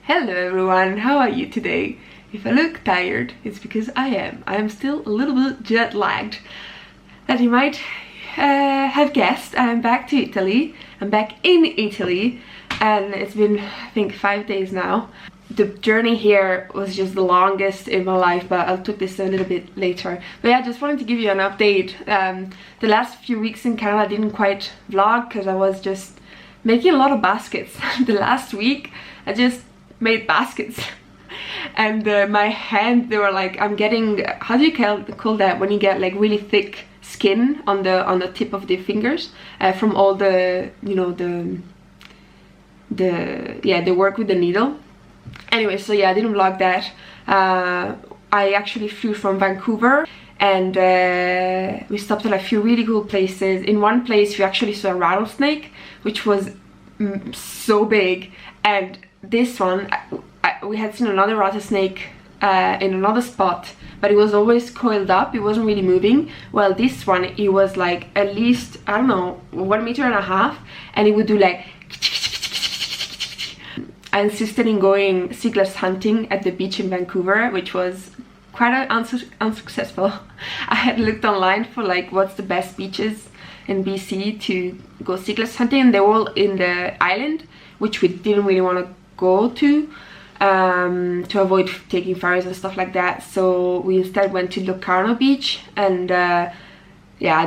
Hello everyone, how are you today? If I look tired, it's because I am. I am still a little bit jet lagged. As you might have guessed, I'm back to Italy. I'm back in Italy and it's been, I think, 5 days now. The journey here was just the longest in my life, but I'll talk this a little bit later. But yeah, I just wanted to give you an update. The last few weeks in Canada I didn't quite vlog because I was just making a lot of baskets. The last week I just made baskets and my hand, they were like, I'm getting, how do you call that when you get like really thick skin on the tip of the fingers from all the, you know, the work with the needle. Anyway, so yeah, I didn't vlog that. I actually flew from Vancouver and we stopped at a few really cool places. In one place we actually saw a rattlesnake, which was so big, and this one, we had seen another rattlesnake in another spot, but it was always coiled up, it wasn't really moving. Well, this one, it was like at least, I don't know, 1.5 meters, and it would do like... I insisted in going seagrass hunting at the beach in Vancouver, which was quite unsuccessful. I had looked online for like what's the best beaches in BC to go seagrass hunting, and they were all in the island, which we didn't really want to go to avoid taking ferries and stuff like that. So we instead went to Locarno Beach, and yeah, I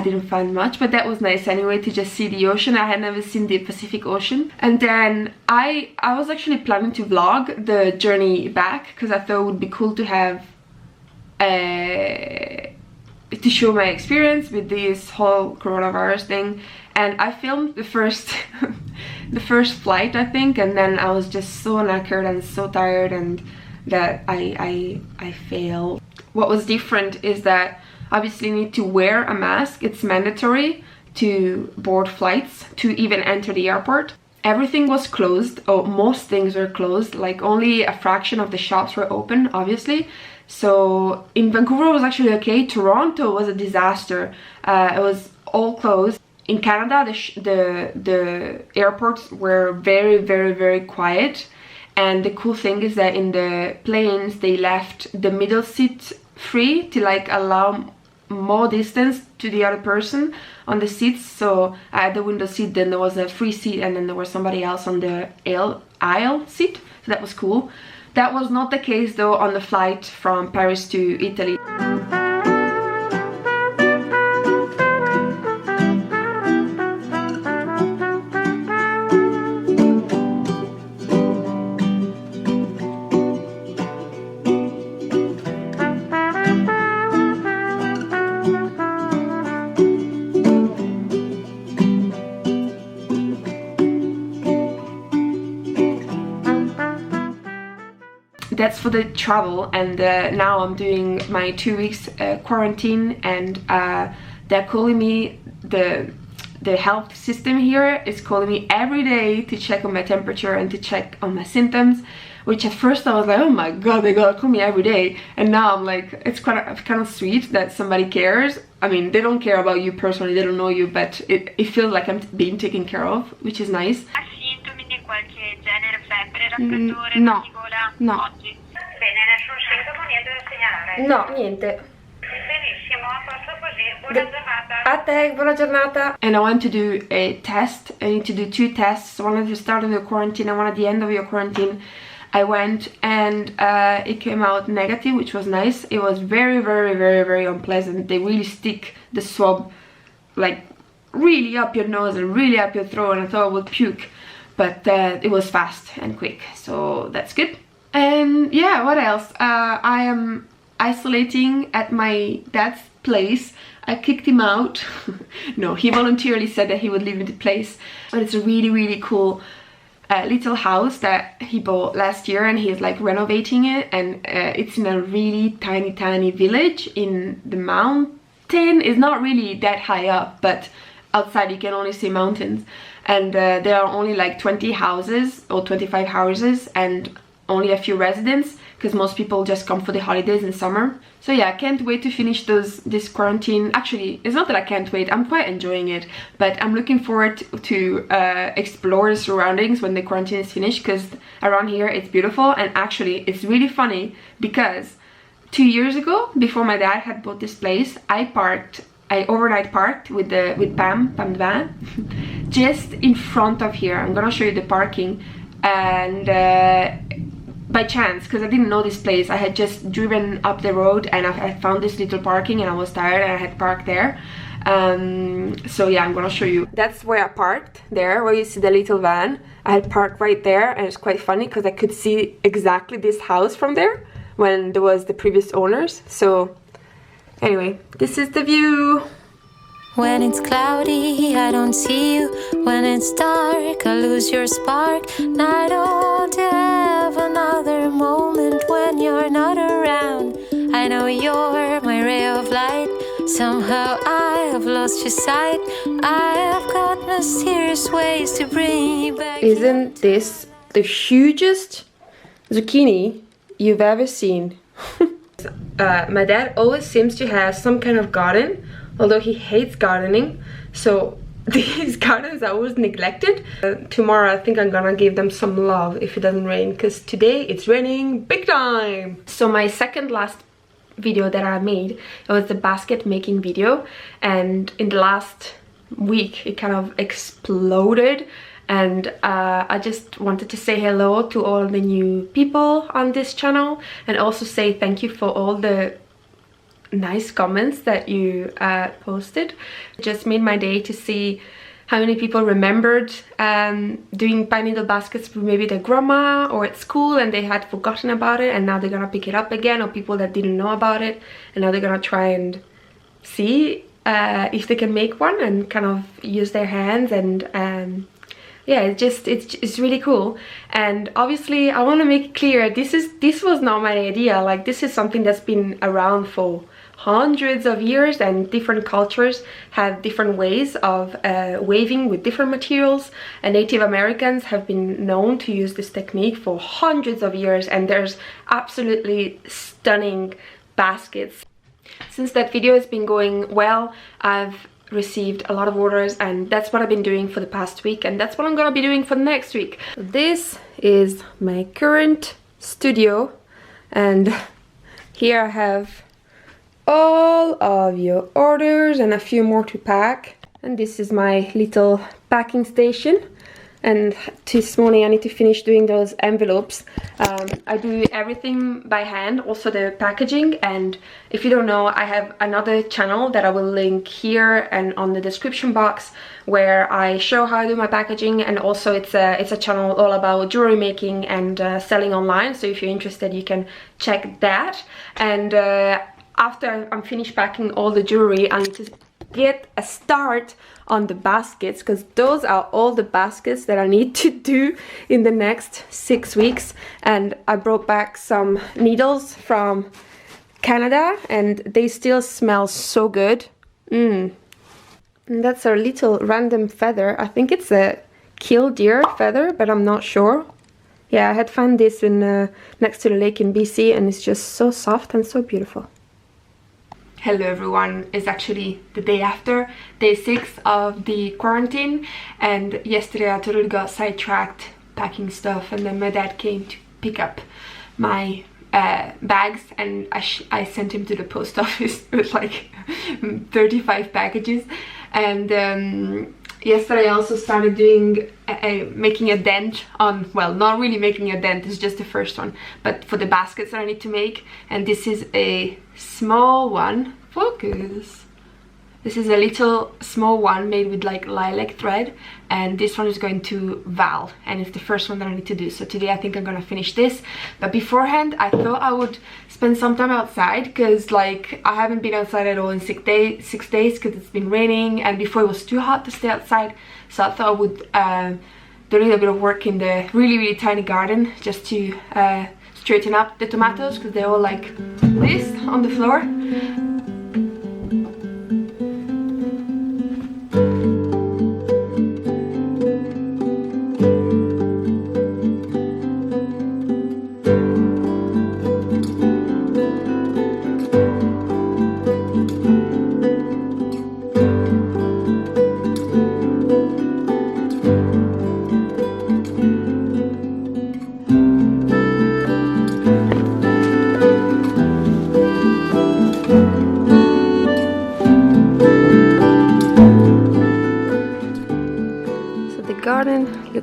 didn't find much, but that was nice anyway to just see the ocean. I had never seen the Pacific Ocean. And then I was actually planning to vlog the journey back because I thought it would be cool to have to show my experience with this whole coronavirus thing. And I filmed the first the first flight, I think, and then I was just so knackered and so tired, and that I failed. What was different is that obviously you need to wear a mask. It's mandatory to board flights, to even enter the airport. Everything was closed, or most things were closed, like only a fraction of the shops were open, obviously. So in Vancouver it was actually okay. Toronto was a disaster. It was all closed. In Canada, the airports were very quiet, and the cool thing is that in the planes they left the middle seat free to like allow more distance to the other person on the seats. So I had the window seat, then there was a free seat, and then there was somebody else on the aisle seat, so that was cool. That was not the case though on the flight from Paris to Italy. That's for the travel, and now I'm doing my 2 weeks quarantine, and they're calling me, the health system here is calling me every day to check on my temperature and to check on my symptoms, which at first I was like, oh my god, they gotta call me every day, and now I'm like, it's kind of sweet that somebody cares. I mean, they don't care about you personally, they don't know you, but it feels like I'm being taken care of, which is nice. Sintomi di qualche genere, febbre, raffreddore, No. gola No. oggi? Bene, nessun sintomo, niente da segnalare. No, niente. Benissimo, a posto così, buona giornata. A te, buona giornata. And I want to do a test. I need to do 2 tests, one at the start of the quarantine and one at the end of your quarantine. I went and it came out negative, which was nice. It was very unpleasant. They really stick the swab like really up your nose and really up your throat, and I thought I would puke, but it was fast and quick, so that's good. And yeah, what else? I am isolating at my dad's place. I kicked him out. No, he voluntarily said that he would leave me the place, but it's a really cool little house that he bought last year, and he's like renovating it, and it's in a really tiny village in the mountain. It's not really that high up, but outside you can only see mountains, and there are only like 20 houses or 25 houses, and only a few residents, because most people just come for the holidays in summer. So yeah, I can't wait to finish this quarantine. Actually, it's not that I can't wait, I'm quite enjoying it, but I'm looking forward to explore the surroundings when the quarantine is finished, because around here it's beautiful. And actually it's really funny because 2 years ago, before my dad had bought this place, I overnight parked with Pam the van just in front of here. I'm gonna show you the parking. And by chance, because I didn't know this place, I had just driven up the road and I found this little parking, and I was tired and I had parked there. So yeah, I'm gonna show you. That's where I parked, there where you see the little van. I had parked right there, and it's quite funny because I could see exactly this house from there when there was the previous owners. So anyway, this is the view. When it's cloudy, I don't see you. When it's dark, I lose your spark. And I don't have another moment when you're not around. I know you're my ray of light. Somehow I have lost your sight. I have got mysterious ways to bring you back. Isn't this the hugest zucchini you've ever seen? My dad always seems to have some kind of garden, although he hates gardening, so these gardens are always neglected. Tomorrow I think I'm gonna give them some love if it doesn't rain, because today it's raining big time. So my second last video that I made, it was the basket making video, and in the last week it kind of exploded. And I just wanted to say hello to all the new people on this channel, and also say thank you for all the nice comments that you posted. It just made my day to see how many people remembered doing pine needle baskets for maybe their grandma or at school, and they had forgotten about it and now they're gonna pick it up again, or people that didn't know about it and now they're gonna try and see if they can make one and kind of use their hands. And yeah, it's really cool. And obviously I want to make it clear, this was not my idea. Like, this is something that's been around for hundreds of years, and different cultures have different ways of waving with different materials, and Native Americans have been known to use this technique for hundreds of years, and there's absolutely stunning baskets. Since that video has been going well, I've received a lot of orders, and that's what I've been doing for the past week, and that's what I'm gonna be doing for the next week. This is my current studio, and here I have all of your orders and a few more to pack. And this is my little packing station, and this morning I need to finish doing those envelopes. I do everything by hand, also the packaging. And if you don't know, I have another channel that I will link here and on the description box, where I show how I do my packaging, and also it's a channel all about jewelry making and selling online. So if you're interested, you can check that. And after I'm finished packing all the jewelry, I need to get a start on the baskets, because those are all the baskets that I need to do in the next 6 weeks. And I brought back some needles from Canada, and they still smell so good. And that's a little random feather. I think it's a killdeer feather, but I'm not sure. Yeah, I had found this in next to the lake in BC, and it's just so soft and so beautiful. Hello everyone, it's actually the day after, day 6 of the quarantine, and yesterday I totally got sidetracked packing stuff, and then my dad came to pick up my bags, and I sent him to the post office with like 35 packages. And yesterday I also started doing making a dent on, well, not really making a dent, it's just the first one, but for the baskets that I need to make. And this is a small one, focus. This is a little small one made with like lilac thread, and this one is going to Val, and it's the first one that I need to do. So today I think I'm gonna finish this, but beforehand I thought I would spend some time outside, because like I haven't been outside at all in 6 days because it's been raining, and before it was too hot to stay outside. So I thought I would do a little bit of work in the really tiny garden, just to straighten up the tomatoes, because they're all like this on the floor.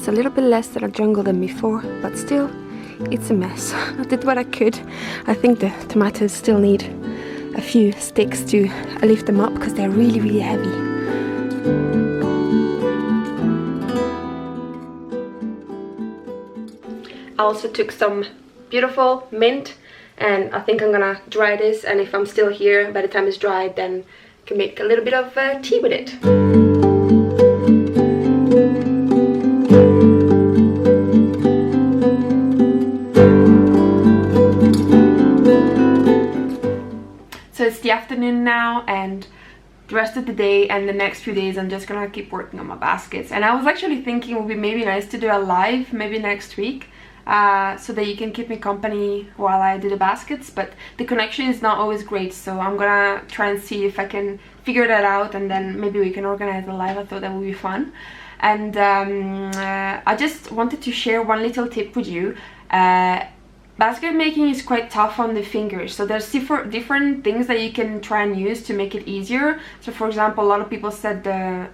It's a little bit less than a jungle than before, but still, it's a mess. I did what I could. I think the tomatoes still need a few sticks to lift them up because they're really, really heavy. I also took some beautiful mint, and I think I'm gonna dry this, and if I'm still here by the time it's dried, then I can make a little bit of tea with it. So it's the afternoon now, and the rest of the day and the next few days I'm just gonna keep working on my baskets. And I was actually thinking it would be maybe nice to do a live maybe next week, so that you can keep me company while I do the baskets, but the connection is not always great, so I'm gonna try and see if I can figure that out, and then maybe we can organize a live. I thought that would be fun. And I just wanted to share one little tip with you. Basket making is quite tough on the fingers, so there's different things that you can try and use to make it easier. So for example, a lot of people said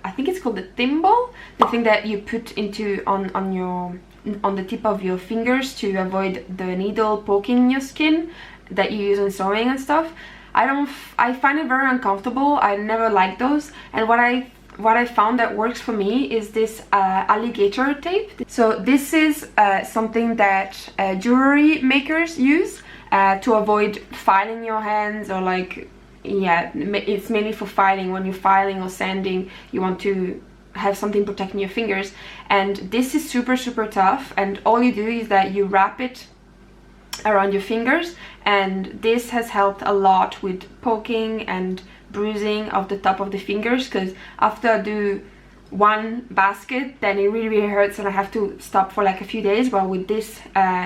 I think it's called the thimble, the thing that you put into on the tip of your fingers to avoid the needle poking your skin that you use in sewing and stuff. I find it very uncomfortable. I never like those, and what I found that works for me is this alligator tape. So this is something that jewelry makers use to avoid filing your hands, or like, yeah, it's mainly for filing. When you're filing or sanding, you want to have something protecting your fingers, and this is super tough, and all you do is that you wrap it around your fingers, and this has helped a lot with poking and bruising of the top of the fingers, because after I do one basket then it really hurts and I have to stop for like a few days, while with this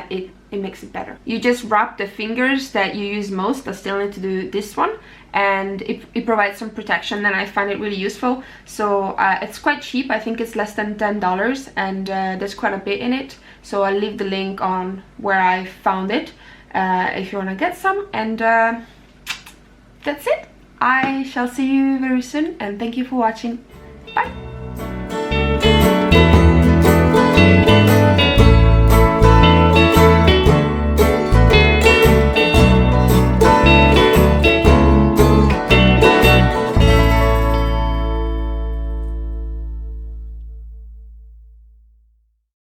it makes it better. You just wrap the fingers that you use most. I still need to do this one, and it provides some protection, and I find it really useful. So it's quite cheap. I think it's less than $10, and there's quite a bit in it, so I'll leave the link on where I found it if you want to get some. And that's it. I shall see you very soon, and thank you for watching. Bye!